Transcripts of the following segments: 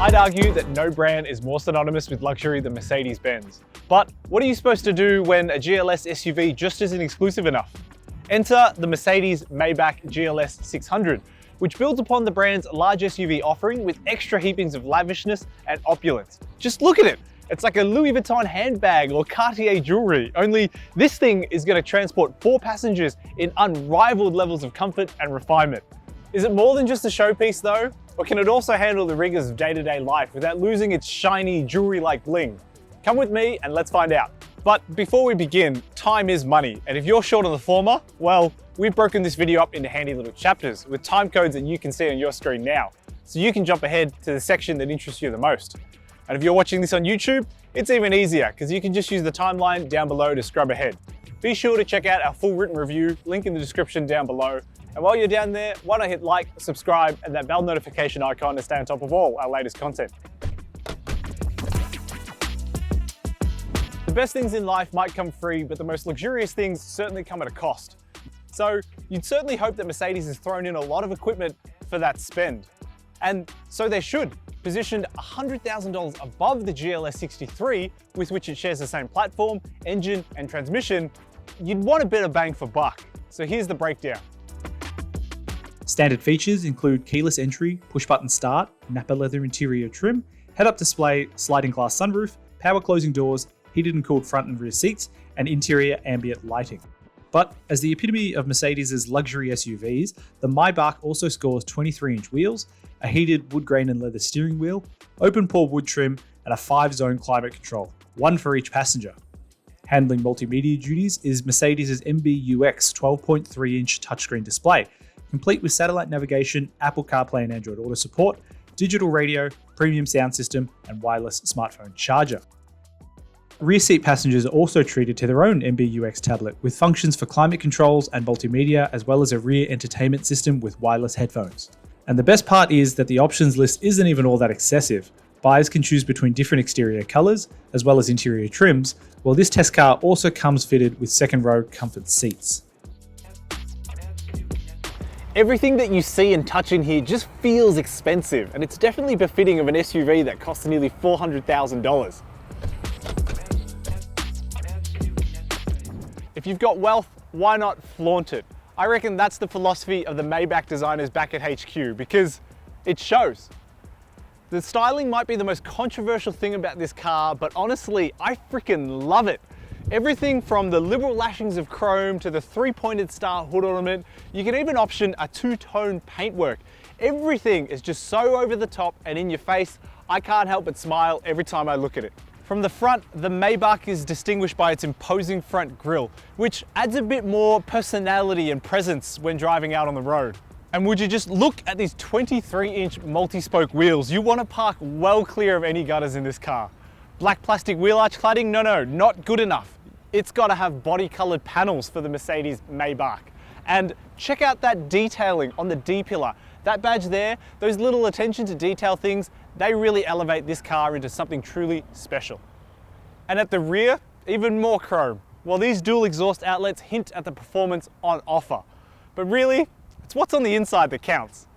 I'd argue that no brand is more synonymous with luxury than Mercedes-Benz. But what are you supposed to do when a GLS SUV just isn't exclusive enough? Enter the Mercedes-Maybach GLS 600, which builds upon the brand's large SUV offering with extra heapings of lavishness and opulence. Just look at it! It's like a Louis Vuitton handbag or Cartier jewelry, only this thing is going to transport 4 passengers in unrivaled levels of comfort and refinement. Is it more than just a showpiece though? Or can it also handle the rigors of day-to-day life without losing its shiny, jewelry-like bling? Come with me and let's find out. But before we begin, time is money, and if you're short on the former, well, we've broken this video up into handy little chapters with time codes that you can see on your screen now, so you can jump ahead to the section that interests you the most. And if you're watching this on YouTube, it's even easier because you can just use the timeline down below to scrub ahead. Be sure to check out our full written review, link in the description down below. And while you're down there, why not hit like, subscribe, and that bell notification icon to stay on top of all our latest content. The best things in life might come free, but the most luxurious things certainly come at a cost. So you'd certainly hope that Mercedes has thrown in a lot of equipment for that spend. And so they should. Positioned $100,000 above the GLS 63, with which it shares the same platform, engine, and transmission, you'd want a bit of bang for buck. So here's the breakdown. Standard features include keyless entry, push-button start, Nappa leather interior trim, head-up display, sliding glass sunroof, power closing doors, heated and cooled front and rear seats, and interior ambient lighting. But as the epitome of Mercedes' luxury SUVs, the Maybach also scores 23-inch wheels, a heated wood grain and leather steering wheel, open pore wood trim, and a 5-zone climate control, one for each passenger. Handling multimedia duties is Mercedes' MBUX 12.3-inch touchscreen display, complete with satellite navigation, Apple CarPlay and Android Auto support, digital radio, premium sound system, and wireless smartphone charger. Rear seat passengers are also treated to their own MBUX tablet with functions for climate controls and multimedia, as well as a rear entertainment system with wireless headphones. And the best part is that the options list isn't even all that excessive. Buyers can choose between different exterior colors, as well as interior trims, while this test car also comes fitted with second row comfort seats. Everything that you see and touch in here just feels expensive, and it's definitely befitting of an SUV that costs nearly $400,000. If you've got wealth, why not flaunt it? I reckon that's the philosophy of the Maybach designers back at HQ, because it shows. The styling might be the most controversial thing about this car, but honestly, I freaking love it. Everything from the liberal lashings of chrome to the 3-pointed star hood ornament, you can even option a 2-tone paintwork. Everything is just so over the top and in your face, I can't help but smile every time I look at it. From the front, the Maybach is distinguished by its imposing front grille, which adds a bit more personality and presence when driving out on the road. And would you just look at these 23-inch multi-spoke wheels, you want to park well clear of any gutters in this car. Black plastic wheel arch cladding? No, not good enough. It's got to have body-colored panels for the Mercedes Maybach. And check out that detailing on the D-pillar. That badge there, those little attention to detail things, they really elevate this car into something truly special. And at the rear, even more chrome. Well, these dual exhaust outlets hint at the performance on offer. But really, it's what's on the inside that counts.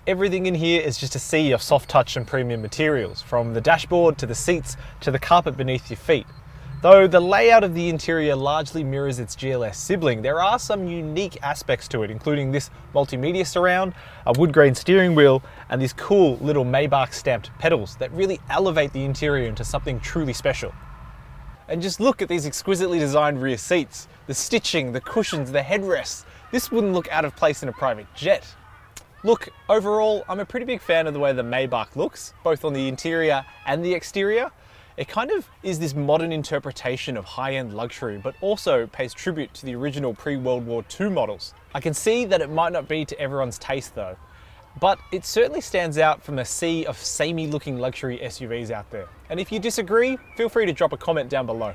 Everything in here is just a sea of soft touch and premium materials, from the dashboard to the seats to the carpet beneath your feet. Though the layout of the interior largely mirrors its GLS sibling, there are some unique aspects to it, including this multimedia surround, a wood grain steering wheel, and these cool little Maybach stamped pedals that really elevate the interior into something truly special. And just look at these exquisitely designed rear seats, the stitching, the cushions, the headrests. This wouldn't look out of place in a private jet. Look, overall, I'm a pretty big fan of the way the Maybach looks, both on the interior and the exterior. It kind of is this modern interpretation of high-end luxury, but also pays tribute to the original pre-World War II models. I can see that it might not be to everyone's taste though, but it certainly stands out from a sea of samey looking luxury SUVs out there. And if you disagree, feel free to drop a comment down below.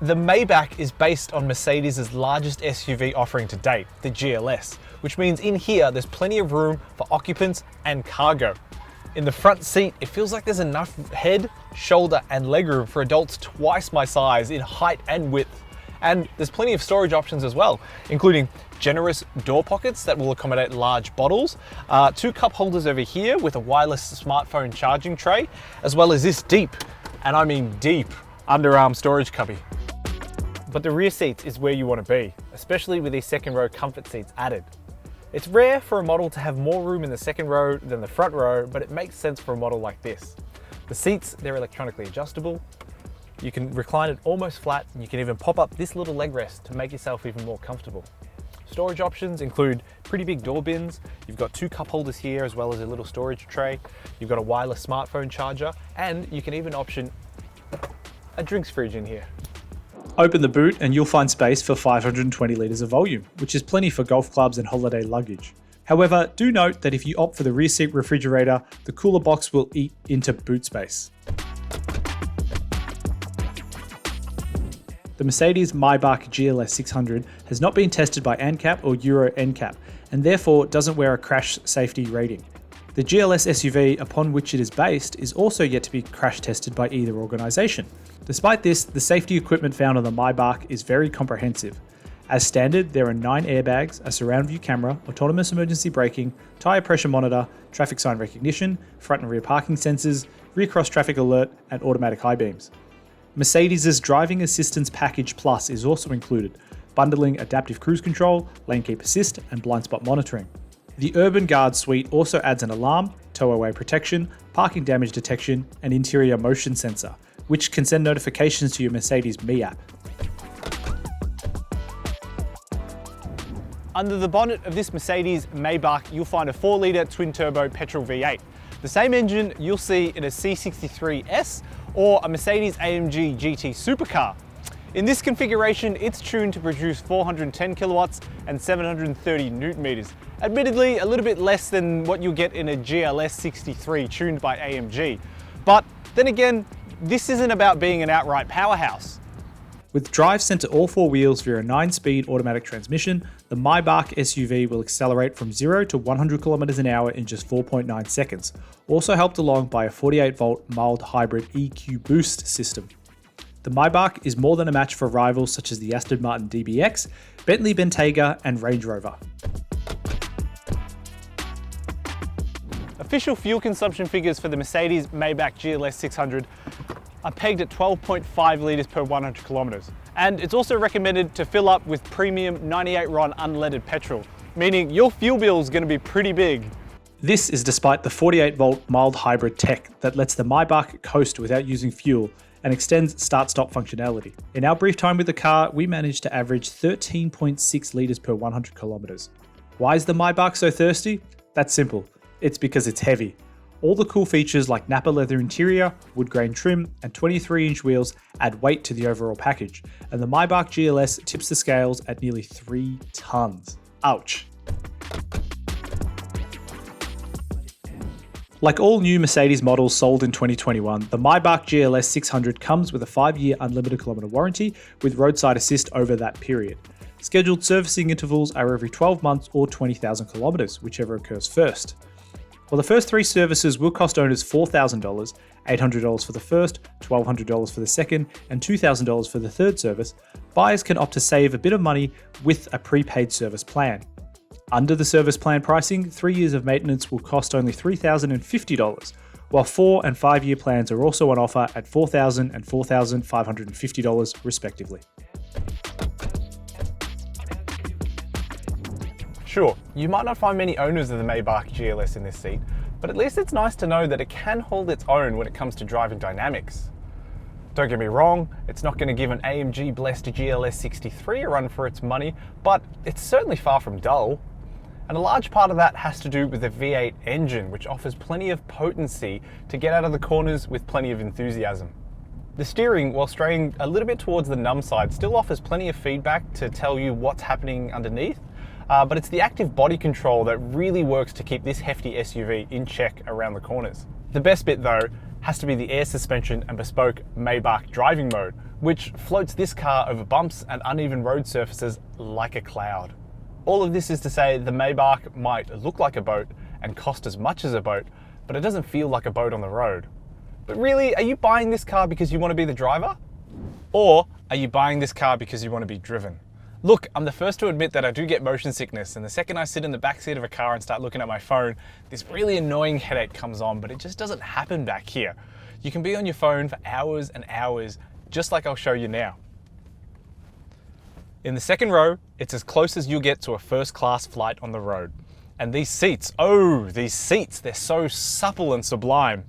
The Maybach is based on Mercedes' largest SUV offering to date, the GLS, which means in here there's plenty of room for occupants and cargo. In the front seat, it feels like there's enough head, shoulder, and legroom for adults twice my size in height and width. And there's plenty of storage options as well, including generous door pockets that will accommodate large bottles, 2 cup holders over here with a wireless smartphone charging tray, as well as this deep, and I mean deep, underarm storage cubby. But the rear seats is where you want to be, especially with these second row comfort seats added. It's rare for a model to have more room in the second row than the front row, but it makes sense for a model like this. The seats, they're electronically adjustable. You can recline it almost flat, and you can even pop up this little leg rest to make yourself even more comfortable. Storage options include pretty big door bins. You've got 2 cup holders here, as well as a little storage tray. You've got a wireless smartphone charger, and you can even option a drinks fridge in here. Open the boot and you'll find space for 520 litres of volume, which is plenty for golf clubs and holiday luggage. However, do note that if you opt for the rear seat refrigerator, the cooler box will eat into boot space. The Mercedes-Maybach GLS 600 has not been tested by ANCAP or Euro NCAP, and therefore doesn't wear a crash safety rating. The GLS SUV, upon which it is based, is also yet to be crash tested by either organisation. Despite this, the safety equipment found on the Maybach is very comprehensive. As standard, there are 9 airbags, a surround view camera, autonomous emergency braking, tyre pressure monitor, traffic sign recognition, front and rear parking sensors, rear cross traffic alert, and automatic high beams. Mercedes' Driving Assistance Package Plus is also included, bundling adaptive cruise control, lane keep assist, and blind spot monitoring. The Urban Guard suite also adds an alarm, tow-away protection, parking damage detection, and interior motion sensor, which can send notifications to your Mercedes Me app. Under the bonnet of this Mercedes-Maybach, you'll find a 4-litre twin-turbo petrol V8, the same engine you'll see in a C63S or a Mercedes-AMG GT supercar. In this configuration, it's tuned to produce 410 kilowatts and 730 newton meters. Admittedly, a little bit less than what you'll get in a GLS 63 tuned by AMG. But then again, this isn't about being an outright powerhouse. With drive sent to all 4 wheels via a 9-speed automatic transmission, the Maybach SUV will accelerate from 0 to 100 km an hour in just 4.9 seconds, also helped along by a 48-volt mild hybrid EQ boost system. The Maybach is more than a match for rivals such as the Aston Martin DBX, Bentley Bentayga, and Range Rover. Official fuel consumption figures for the Mercedes-Maybach GLS 600 are pegged at 12.5 litres per 100 kilometres. And it's also recommended to fill up with premium 98 RON unleaded petrol, meaning your fuel bill is going to be pretty big. This is despite the 48-volt mild hybrid tech that lets the Maybach coast without using fuel and extends start-stop functionality. In our brief time with the car, we managed to average 13.6 litres per 100 kilometres. Why is the Maybach so thirsty? That's simple. It's because it's heavy. All the cool features like Napa leather interior, wood grain trim, and 23-inch wheels add weight to the overall package, and the Maybach GLS tips the scales at nearly 3 tons. Ouch. Like all new Mercedes models sold in 2021, the Maybach GLS 600 comes with a 5-year unlimited kilometre warranty with roadside assist over that period. Scheduled servicing intervals are every 12 months or 20,000 kilometres, whichever occurs first. While the first 3 services will cost owners $4,000, $800 for the first, $1,200 for the second, and $2,000 for the third service, buyers can opt to save a bit of money with a prepaid service plan. Under the service plan pricing, 3 years of maintenance will cost only $3,050, while 4 and 5 year plans are also on offer at $4,000 and $4,550 respectively. Sure, you might not find many owners of the Maybach GLS in this seat, but at least it's nice to know that it can hold its own when it comes to driving dynamics. Don't get me wrong, it's not going to give an AMG blessed GLS 63 a run for its money, but it's certainly far from dull. And a large part of that has to do with the V8 engine, which offers plenty of potency to get out of the corners with plenty of enthusiasm. The steering, while straying a little bit towards the numb side, still offers plenty of feedback to tell you what's happening underneath, but it's the active body control that really works to keep this hefty SUV in check around the corners. The best bit though has to be the air suspension and bespoke Maybach driving mode, which floats this car over bumps and uneven road surfaces like a cloud. All of this is to say the Maybach might look like a boat and cost as much as a boat, but it doesn't feel like a boat on the road. But really, are you buying this car because you want to be the driver? Or are you buying this car because you want to be driven? Look, I'm the first to admit that I do get motion sickness, and the second I sit in the backseat of a car and start looking at my phone, this really annoying headache comes on, but it just doesn't happen back here. You can be on your phone for hours and hours, just like I'll show you now. In the second row, it's as close as you'll get to a first-class flight on the road. And these seats, they're so supple and sublime.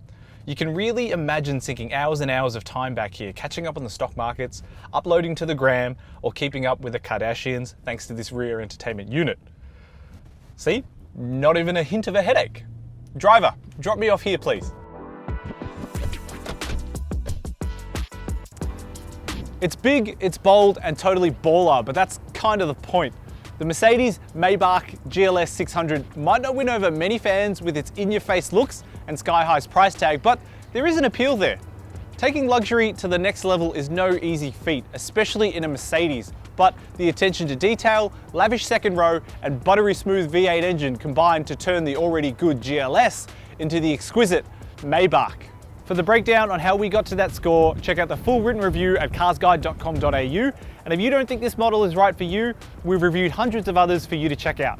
You can really imagine sinking hours and hours of time back here, catching up on the stock markets, uploading to the gram, or keeping up with the Kardashians thanks to this rear entertainment unit. See? Not even a hint of a headache. Driver, drop me off here, please. It's big, it's bold, and totally baller, but that's kind of the point. The Mercedes-Maybach GLS 600 might not win over many fans with its in-your-face looks and sky-high price tag, but there is an appeal there. Taking luxury to the next level is no easy feat, especially in a Mercedes, but the attention to detail, lavish second row, and buttery smooth V8 engine combined to turn the already good GLS into the exquisite Maybach. For the breakdown on how we got to that score, check out the full written review at carsguide.com.au. And if you don't think this model is right for you, we've reviewed hundreds of others for you to check out.